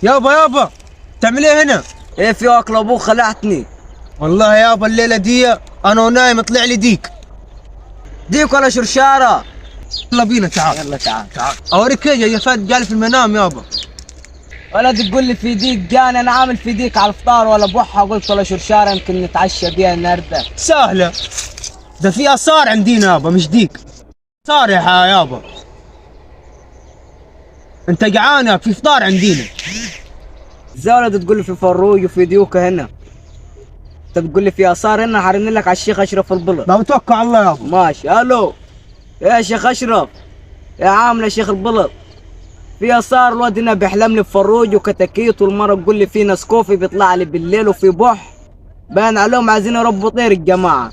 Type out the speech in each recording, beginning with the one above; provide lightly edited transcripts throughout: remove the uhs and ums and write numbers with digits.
يابا تعمل ايه هنا؟ ايه في اكل ابوك خلعتني. والله يابا الليله دي انا ونايم طلع لي ديك ولا شرشاره. يلا بينا تعال. يلا تعال. اوريك ايه يا فهد قال في المنام يابا. ولا تقول لي في ديك جاني انا عامل في ديك على الفطار ولا بوحه، قلت ولا شرشاره يمكن نتعشى بيها النهارده. سهله، ده في اثار عندنا يابا مش ديك. اثار يابا انت جعان في فطار عندنا. ازاي ولا تقول لي في فروج وفي ديوكه هنا؟ انت بتقول لي في اثار هنا، حارن لك على الشيخ اشرف البلط. ما بتوكل على الله يابا. ماشي. الو يا شيخ اشرف، يا عامل يا شيخ البلط، في اثار الواد هنا بيحلم لي بفروج وكتاكيت، والمره تقول لي في نسكوفي بيطلع لي بالليل وفي بح باين عليهم عايزين يربوا طير الجماعه.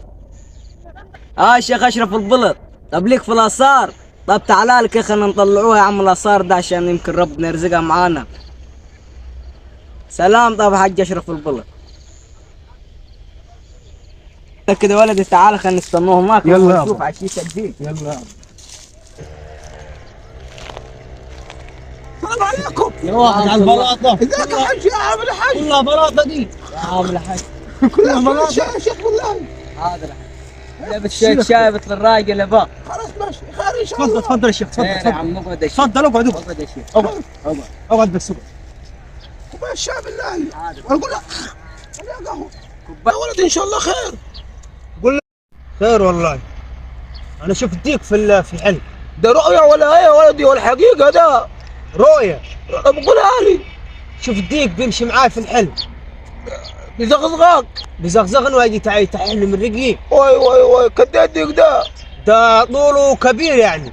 شيخ اشرف البلط، طب ليك في الاثار؟ طب تعالى لك يا اخي نطلعوها يا عم الاثار ده عشان يمكن ربنا يرزقها معانا. سلام. طب حاج اشرف البلط كده ولدي، تعال خلينا نستنوه هناك. يلا نشوف عشيش الدين. يلا السلام عليكم. يا واحد على البلاطه. ازيك يا حاج يا عامل الحاج؟ كلها بلاطه دي يا عامل الحاج. كلها بلاطه يا شيخ والله. حاضر يا حاج. لبس شايبة الراجل يا با. خلاص ماشي خير ان شاء الله. تفضل يا شيخ تفضل. يا عم اقعد يا شيخ. تفضل اقعد اقعد يا شيخ. اقعد بس اقعد. كوبايه الشاي بالله. حاضر. اقول لك خليها قهوه. يا ولد ان شاء الله خير. قول له خير والله. انا شفت ديك في الحلم. ده رؤيا ولا ايه يا ولدي ولا حقيقة ده؟ رؤيا. طب قولها لي. شفت ديك بيمشي معاي في الحلم. بزغزغاك. بزغزغن واجي تحل من رجلي. واي قد ايه الديك ده؟ ده طوله كبير يعني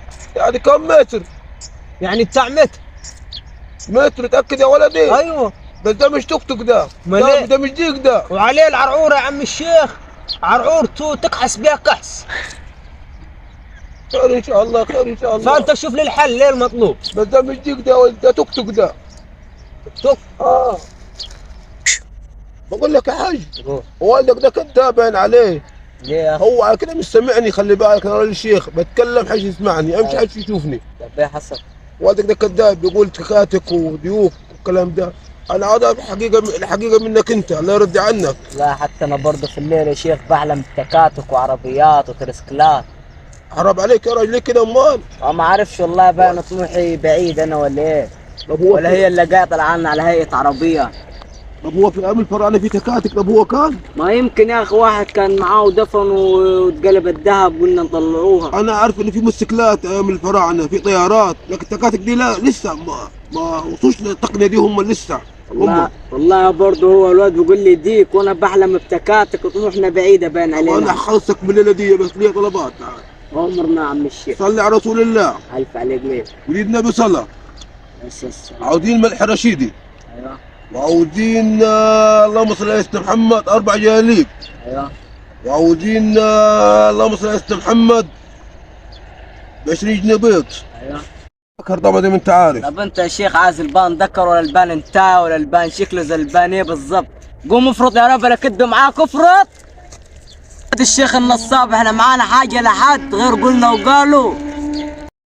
كم متر؟ يعني بتاع متر. متر تأكد يا ولدي؟ ايوه. بس ده مش توك توك ده. ده مش ديك ده. وعليه العرعوره يا عم الشيخ، عرعورته تكحس بها كحس. خير ان شاء الله خير ان شاء الله. فانت شوف لي الحل ليه المطلوب. بس ده مش ديك ده، ده توك توك ده. توك. بقول لك يا حاج، والدك ده كذاب باين عليه. ليه؟ هو على كده مش سامعني، خلي بالك انا راجل شيخ بتكلم حاج يسمعني، امشي حاج يشوفني. طب ايه حصل؟ والدك ده كذاب بيقول تكاتك وديوك والكلام ده. انا هذا الحقيقه منك انت، الله يرضي عنك. لا حتى انا برضه في الليل يا شيخ بحلم بتكاتك وعربيات وترسكلات. حرام عليك يا راجل، ليه كده امال؟ ما اعرفش والله، باين طموحي بعيد انا ولا ايه؟ ولا هي اللي قاعد طلعنا على هيئه عربيه. طب هو في ايام الفراعنه في تكاتك؟ طب هو كان؟ ما يمكن يا اخي واحد كان معاه ودفن واتقلب الذهب قلنا نطلعوها. انا عارف ان في موتوسيكلات ايام الفراعنه، في طيارات، لكن التكاتك دي لا لسه ما وصلوش للتقنيه دي هم لسه. والله برضه هو الواد بيقول لي ديك وانا بحلم بتكاتك وطموحنا بعيده باين علينا. انا حخلصك بالليله دي بس لي طلبات. عمرنا عم الشيخ. صلي على رسول الله. الف عليك ليه؟ وليد النبي صلى. عاوزين ملح رشيدي. ايوه. وعاوزين اللهم صل على سيدنا محمد 4 جلاليب. ايوه. وعاوزين اللهم صل على سيدنا محمد ب 20 جنيه بيض. ايوه. ذكر طبعا زي ما انت عارف. طب انت يا شيخ عايز البان ذكر ولا البان انتهى ولا البان شكله زي البان ايه بالظبط؟ قوم افرط يا رب، انا كدب معاك افرط. الشيخ النصاب احنا معانا حاجه لحد غير قلنا وقالوا.